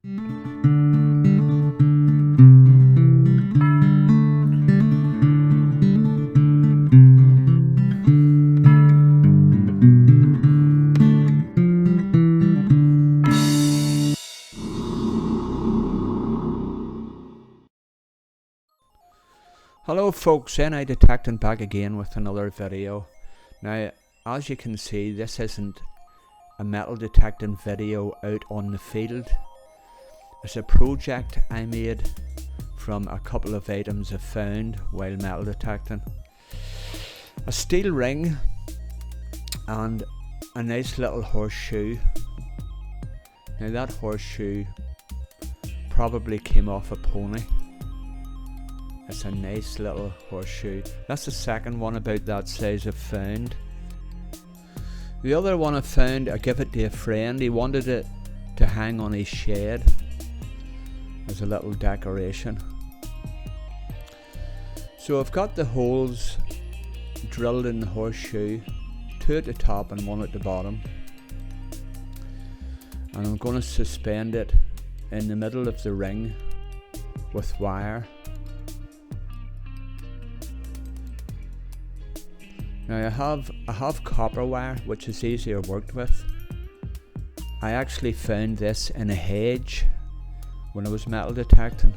Hello folks, N.I Detecting back again with another video. Now, as you can see, this isn't a metal detecting video out on the field. It's a project I made from a couple of items I found while metal detecting. A steel ring and a nice little horseshoe. Now that horseshoe probably came off a pony. It's a nice little horseshoe. That's the second one about that size I've found. The other one I found, I gave it to a friend. He wanted it to hang on his shed as a little decoration. So I've got the holes drilled in the horseshoe, two at the top and one at the bottom. And I'm going to suspend it in the middle of the ring with wire. Now I have copper wire, which is easier worked with. I actually found this in a hedge when I was metal detecting.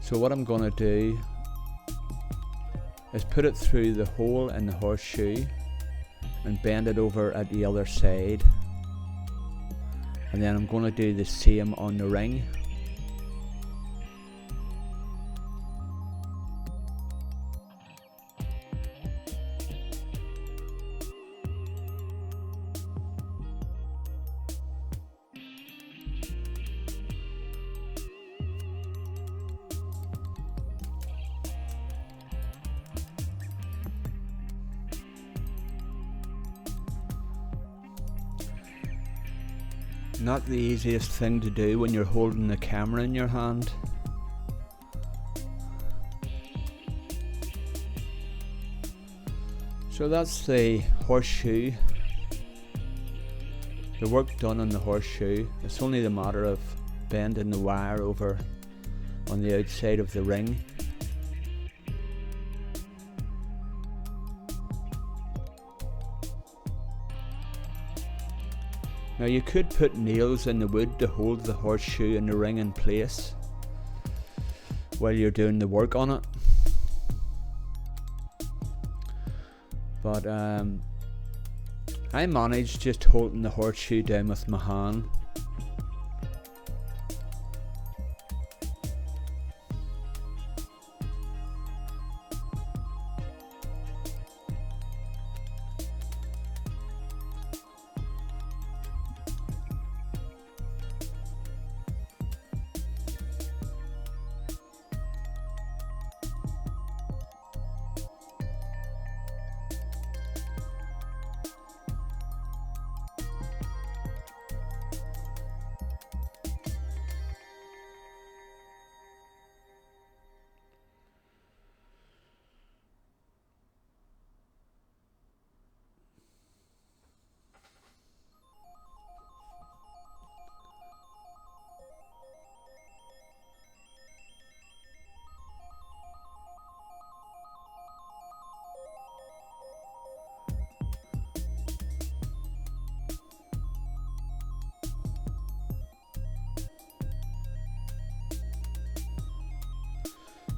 So what I'm going to do is put it through the hole in the horseshoe and bend it over at the other side. And then I'm going to do the same on the ring. Not the easiest thing to do when you're holding the camera in your hand. So that's the horseshoe. The work done on the horseshoe. It's only the matter of bending the wire over on the outside of the ring. Now you could put nails in the wood to hold the horseshoe and the ring in place while you're doing the work on it. But I managed just holding the horseshoe down with my hand.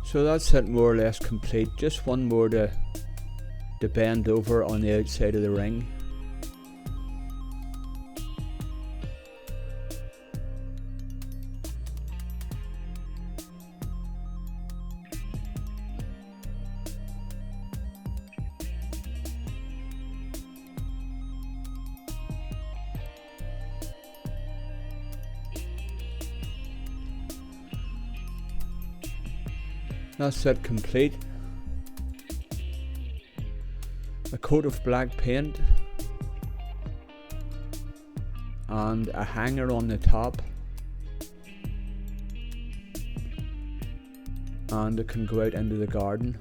So that's it, more or less complete. Just one more to bend over on the outside of the ring. That's it, complete. A coat of black paint and a hanger on the top, and it can go out into the garden.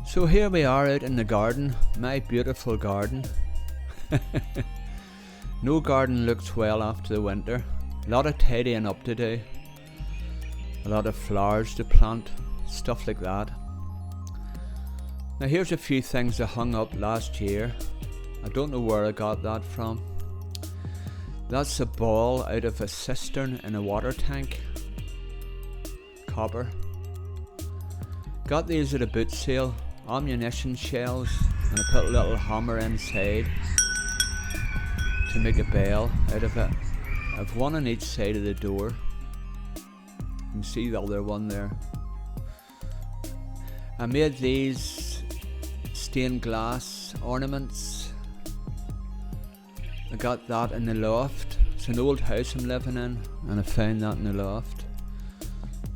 So here we are out in the garden, my beautiful garden. No garden looks well after the winter. A lot of tidying up to do. A lot of flowers to plant, stuff like that. Now here's a few things I hung up last year. I don't know where I got that from. That's a ball out of a cistern in a water tank. Copper. Got these at a boot sale. Ammunition shells, and I put a little hammer inside to make a bell out of it. I've one on each side of the door. You can see the other one there. I made these stained glass ornaments. I got that in the loft. It's an old house I'm living in, and I found that in the loft.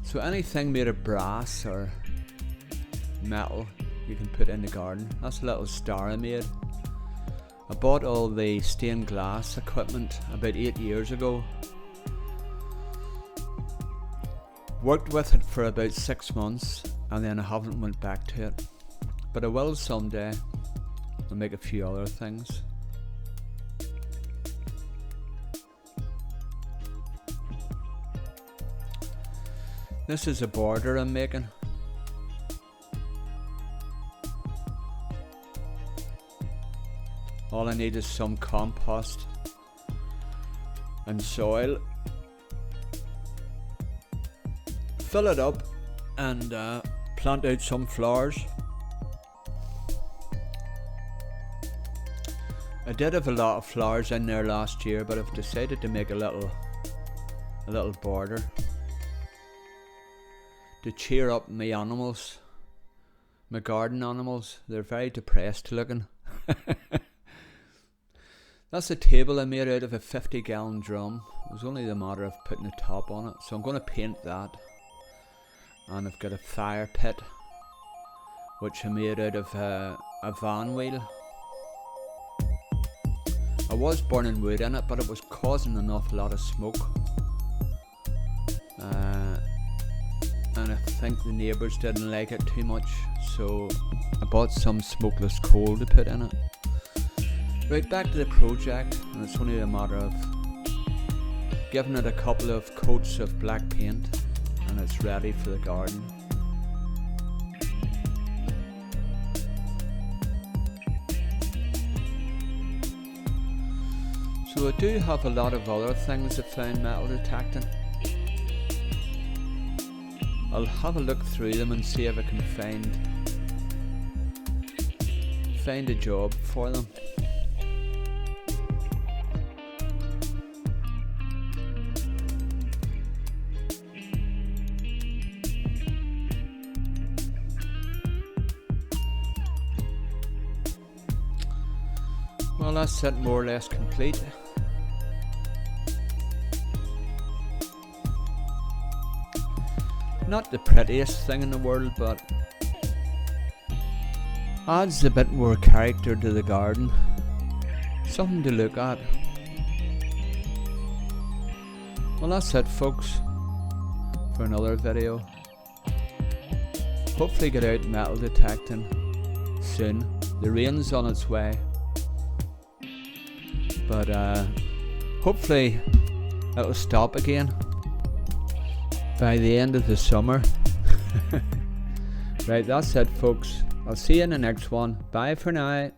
So anything made of brass or metal you can put in the garden. That's a little star I made. I bought all the stained glass equipment about 8 years ago. Worked with it for about 6 months and then I haven't went back to it. But I will someday. I'll make a few other things. This is a border I'm making. All I need is some compost and soil. Fill it up and plant out some flowers. I did have a lot of flowers in there last year, but I've decided to make a little border to cheer up my animals, my garden animals. They're very depressed looking. That's a table I made out of a 50-gallon drum. It was only the matter of putting a top on it. So I'm going to paint that. And I've got a fire pit, which I made out of a van wheel. I was burning wood in it, but it was causing an awful lot of smoke. And I think the neighbours didn't like it too much. So I bought some smokeless coal to put in it. Right, back to the project, and it's only a matter of giving it a couple of coats of black paint and it's ready for the garden. So I do have a lot of other things I found metal detecting. I'll have a look through them and see if I can find a job for them. Well, that's it, more or less complete. Not the prettiest thing in the world, but adds a bit more character to the garden. Something to look at. Well, that's it, folks, for another video. Hopefully get out metal detecting soon. The rain's on its way. But hopefully it'll stop again by the end of the summer. Right, that's it, folks. I'll see you in the next one. Bye for now.